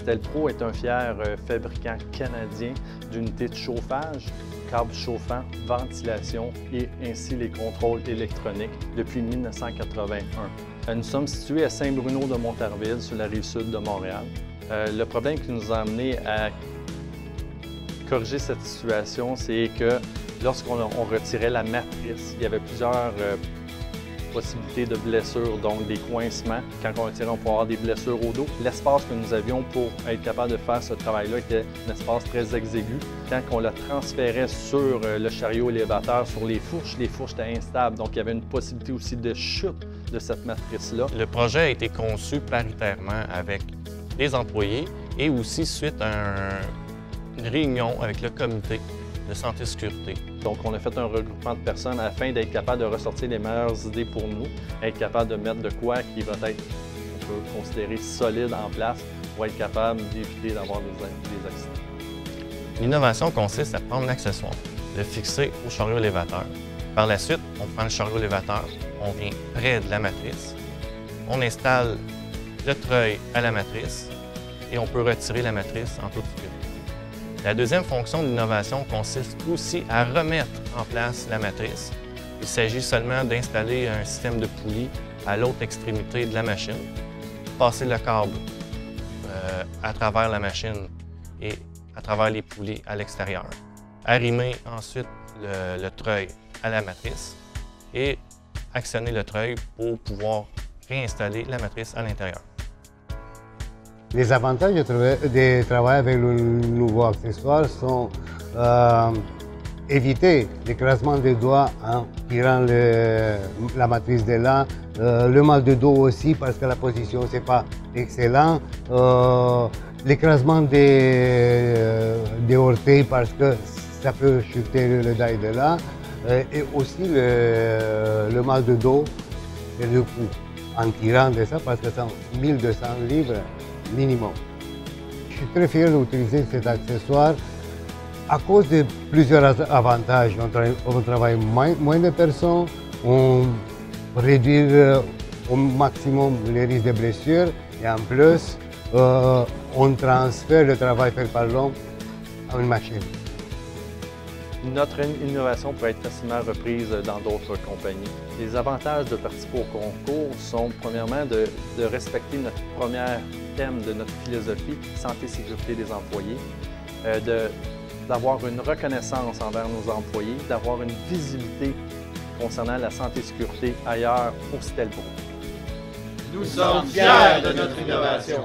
Stelpro est un fier fabricant canadien d'unités de chauffage, câbles chauffants, ventilation et ainsi les contrôles électroniques depuis 1981. Nous sommes situés à Saint-Bruno-de-Montarville, sur la rive sud de Montréal. Le problème qui nous a amené à corriger cette situation, c'est que lorsqu'on retirait la matrice, il y avait plusieurs possibilités de blessures, donc des coincements. Quand on retirait, on pouvait avoir des blessures au dos. L'espace que nous avions pour être capable de faire ce travail-là était un espace très exigu. Quand on le transférait sur le chariot élévateur, sur les fourches étaient instables, donc il y avait une possibilité aussi de chute de cette matrice-là. Le projet a été conçu paritairement avec les employés et aussi suite à une réunion avec le comité de santé et sécurité. Donc, on a fait un regroupement de personnes afin d'être capable de ressortir les meilleures idées pour nous, être capable de mettre de quoi qui va être, on peut considérer, solide en place pour être capable d'éviter d'avoir des accidents. L'innovation consiste à prendre l'accessoire, le fixer au chariot élévateur. Par la suite, on prend le chariot élévateur, on vient près de la matrice, on installe le treuil à la matrice et on peut retirer la matrice en toute sécurité. La deuxième fonction de l'innovation consiste aussi à remettre en place la matrice. Il s'agit seulement d'installer un système de poulie à l'autre extrémité de la machine, passer le câble à travers la machine et à travers les poulies à l'extérieur, arrimer ensuite le treuil à la matrice et actionner le treuil pour pouvoir réinstaller la matrice à l'intérieur. Les avantages de travailler avec le nouveau accessoire sont éviter l'écrasement des doigts en tirant la matrice de là, le mal de dos aussi parce que la position c'est pas excellent, l'écrasement des orteils parce que ça peut chuter le dail de là, et aussi le mal de dos et le cou en tirant de ça parce que c'est 1200 livres minimum. Je suis très fier d'utiliser cet accessoire à cause de plusieurs avantages. On travaille moins de personnes, on réduit au maximum les risques de blessures et en plus, on transfère le travail fait par l'homme à une machine. Notre innovation pourrait être facilement reprise dans d'autres compagnies. Les avantages de participer au concours sont premièrement de respecter notre premier thème de notre philosophie, santé et sécurité des employés, d'avoir une reconnaissance envers nos employés, d'avoir une visibilité concernant la santé et sécurité ailleurs au Stelpro. Nous sommes fiers de notre innovation.